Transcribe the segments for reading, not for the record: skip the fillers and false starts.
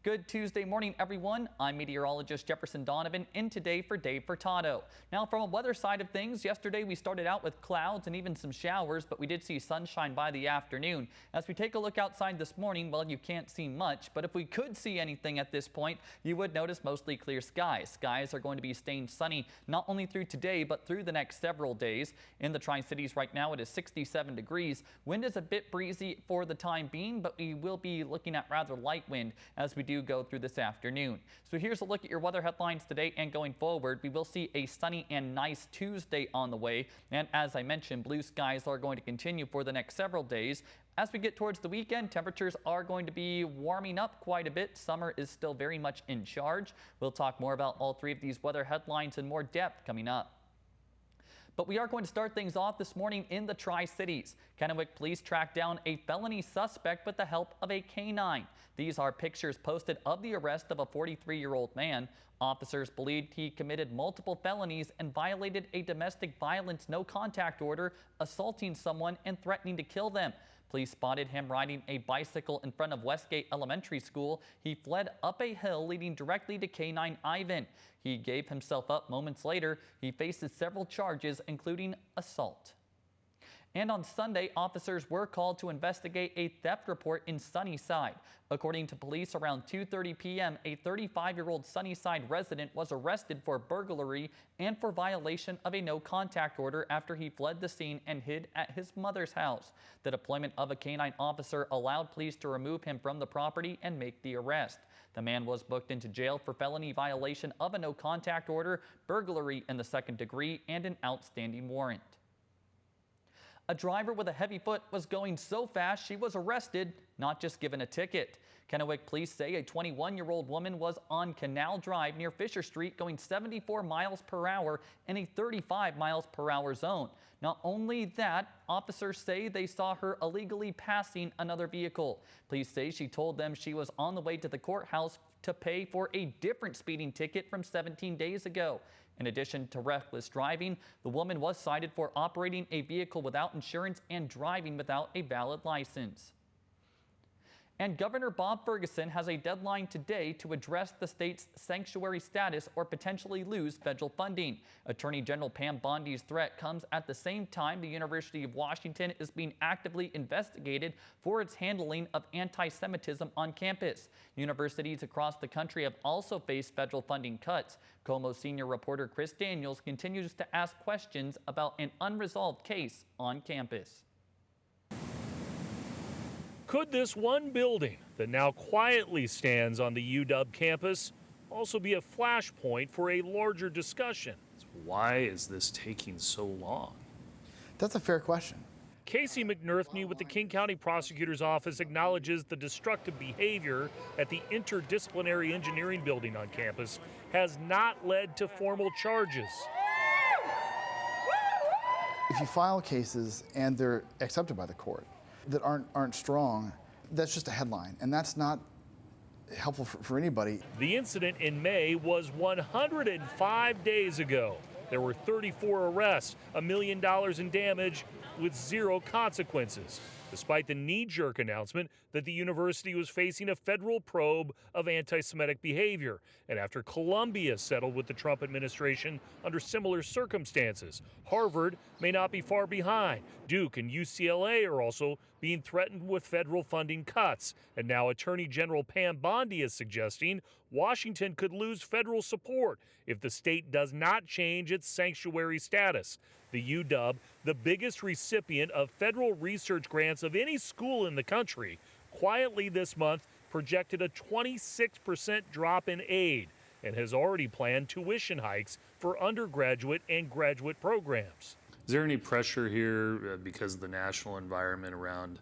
Good Tuesday morning, everyone. I'm meteorologist Jefferson Donovan in today for Dave Furtado. Now, from a weather side of things, yesterday we started out with clouds and even some showers, but we did see sunshine by the afternoon. As we take a look outside this morning, well, you can't see much, but if we could see anything at this point, you would notice mostly clear skies. Skies are going to be staying sunny not only through today, but through the next several days. In the Tri-Cities right now, it is 67 degrees. Wind is a bit breezy for the time being, but we will be looking at rather light wind as we do go through this afternoon. So here's a look at your weather headlines today and going forward. We will see a sunny and nice Tuesday on the way. And as I mentioned, blue skies are going to continue for the next several days. As we get towards the weekend, temperatures are going to be warming up quite a bit. Summer is still very much in charge. We'll talk more about all three of these weather headlines in more depth coming up. But we are going to start things off this morning in the Tri-Cities. Kennewick police tracked down a felony suspect with the help of a canine. These are pictures posted of the arrest of a 43-year-old man. Officers believed he committed multiple felonies and violated a domestic violence no-contact order, assaulting someone and threatening to kill them. Police spotted him riding a bicycle in front of Westgate Elementary School. He fled up a hill leading directly to K-9 Ivan. He gave himself up moments later. He faces several charges, including assault. And on Sunday, officers were called to investigate a theft report in Sunnyside. According to police, around 2:30 p.m., a 35-year-old Sunnyside resident was arrested for burglary and for violation of a no-contact order after he fled the scene and hid at his mother's house. The deployment of a canine officer allowed police to remove him from the property and make the arrest. The man was booked into jail for felony violation of a no-contact order, burglary in the second degree, and an outstanding warrant. A driver with a heavy foot was going so fast she was arrested, not just given a ticket. Kennewick police say a 21-year-old woman was on Canal Drive near Fisher Street going 74 miles per hour in a 35 miles per hour zone. Not only that, officers say they saw her illegally passing another vehicle. Police say she told them she was on the way to the courthouse to pay for a different speeding ticket from 17 days ago. In addition to reckless driving, the woman was cited for operating a vehicle without insurance and driving without a valid license. And Governor Bob Ferguson has a deadline today to address the state's sanctuary status or potentially lose federal funding. Attorney General Pam Bondi's threat comes at the same time the University of Washington is being actively investigated for its handling of anti-Semitism on campus. Universities across the country have also faced federal funding cuts. KOMO senior reporter Chris Daniels continues to ask questions about an unresolved case on campus. Could this one building that now quietly stands on the UW campus also be a flashpoint for a larger discussion? Why is this taking so long? That's a fair question. Casey McNerthney with the King County Prosecutor's Office acknowledges the destructive behavior at the interdisciplinary engineering building on campus has not led to formal charges. If you file cases and they're accepted by the court that aren't strong, that's just a headline, and that's not helpful for anybody. The incident in May was 105 days ago. There were 34 arrests, $1 million in damage with zero consequences, despite the knee-jerk announcement that the university was facing a federal probe of anti-Semitic behavior, and after Columbia settled with the Trump administration under similar circumstances. Harvard may not be far behind. Duke and UCLA are also being threatened with federal funding cuts, and now Attorney General Pam Bondi is suggesting Washington could lose federal support if the state does not change its sanctuary status. The UW, the biggest recipient of federal research grants of any school in the country, quietly this month projected a 26% drop in aid and has already planned tuition hikes for undergraduate and graduate programs. Is there any pressure here because of the national environment around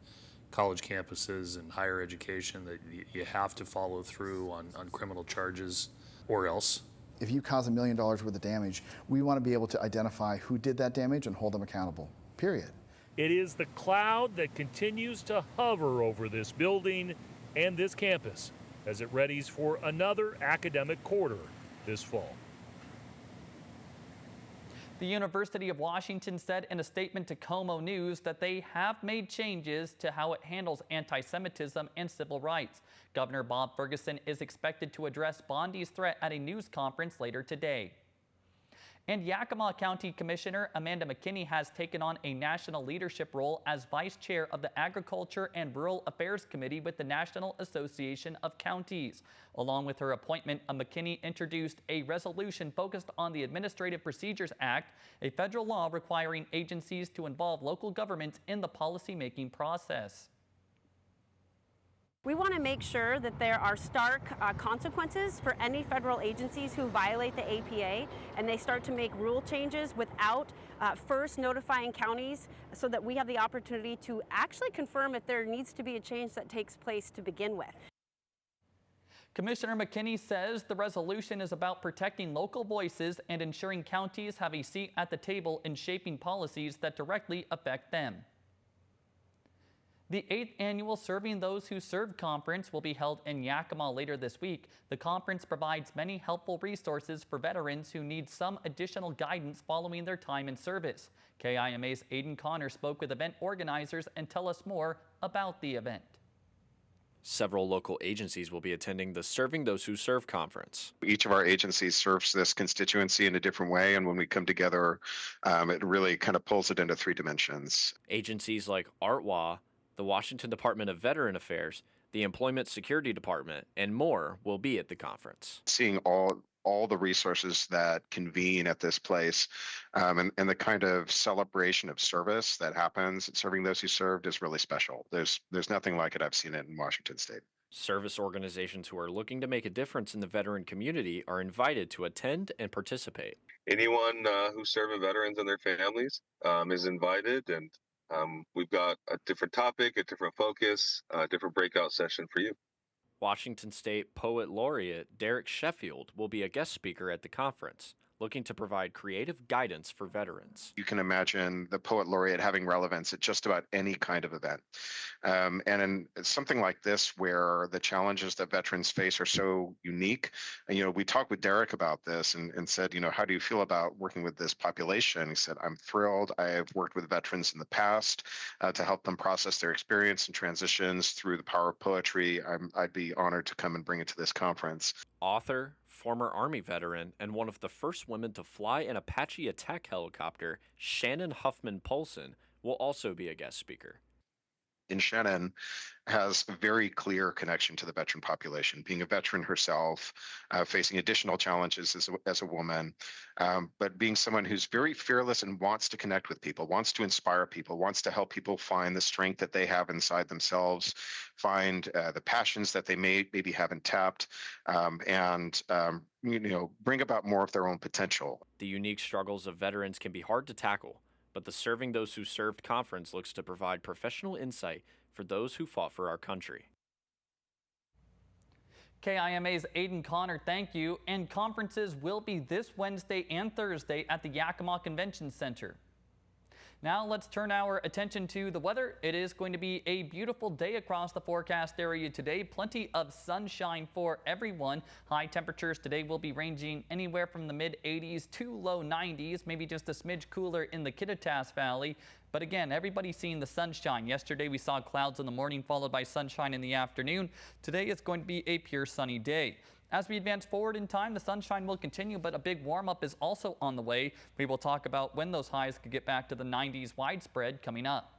college campuses and higher education that you have to follow through on criminal charges or else? If you cause $1 million worth of damage, we want to be able to identify who did that damage and hold them accountable, period. It is the cloud that continues to hover over this building and this campus as it readies for another academic quarter this fall. The University of Washington said in a statement to Como News that they have made changes to how it handles anti-Semitism and civil rights. Governor Bob Ferguson is expected to address Bondi's threat at a news conference later today. And Yakima County Commissioner Amanda McKinney has taken on a national leadership role as Vice Chair of the Agriculture and Rural Affairs Committee with the National Association of Counties. Along with her appointment, McKinney introduced a resolution focused on the Administrative Procedures Act, a federal law requiring agencies to involve local governments in the policymaking process. We want to make sure that there are stark consequences for any federal agencies who violate the APA, and they start to make rule changes without first notifying counties, so that we have the opportunity to actually confirm if there needs to be a change that takes place to begin with. Commissioner McKinney says the resolution is about protecting local voices and ensuring counties have a seat at the table in shaping policies that directly affect them. The 8th annual Serving Those Who Serve conference will be held in Yakima later this week. The conference provides many helpful resources for veterans who need some additional guidance following their time in service. KIMA's Aiden Connor spoke with event organizers and tell us more about the event. Several local agencies will be attending the Serving Those Who Serve conference. Each of our agencies serves this constituency in a different way, and when we come together, it really kind of pulls it into 3 dimensions. Agencies like ARTWA, the Washington Department of Veteran Affairs, the Employment Security Department, and more will be at the conference. Seeing all the resources that convene at this place, and the kind of celebration of service that happens at Serving Those Who Served is really special. There's nothing like it I've seen it in Washington State. Service organizations who are looking to make a difference in the veteran community are invited to attend and participate. Anyone who's serving veterans and their families is invited, and we've got a different topic, a different focus, a different breakout session for you. Washington State Poet Laureate Derek Sheffield will be a guest speaker at the conference, looking to provide creative guidance for veterans. You can imagine the Poet Laureate having relevance at just about any kind of event. And in something like this, where the challenges that veterans face are so unique, and, we talked with Derek about this and said, how do you feel about working with this population? He said, I'm thrilled. I have worked with veterans in the past to help them process their experience and transitions through the power of poetry. I'd be honored to come and bring it to this conference. Author, former Army veteran, and one of the first women to fly an Apache attack helicopter, Shannon Huffman Polson, will also be a guest speaker. And Shannon has a very clear connection to the veteran population, being a veteran herself, facing additional challenges as a woman, but being someone who's very fearless and wants to connect with people, wants to inspire people, wants to help people find the strength that they have inside themselves, find the passions that they maybe haven't tapped, and bring about more of their own potential. The unique struggles of veterans can be hard to tackle, but the Serving Those Who Served conference looks to provide professional insight for those who fought for our country. KIMA's Aiden Connor, thank you. And conferences will be this Wednesday and Thursday at the Yakima Convention Center. Now let's turn our attention to the weather. It is going to be a beautiful day across the forecast area today. Plenty of sunshine for everyone. High temperatures today will be ranging anywhere from the mid 80s to low 90s, maybe just a smidge cooler in the Kittitas Valley. But again, everybody's seeing the sunshine. Yesterday we saw clouds in the morning followed by sunshine in the afternoon. Today it's going to be a pure sunny day. As we advance forward in time, the sunshine will continue, but a big warm-up is also on the way. We will talk about when those highs could get back to the 90s widespread coming up.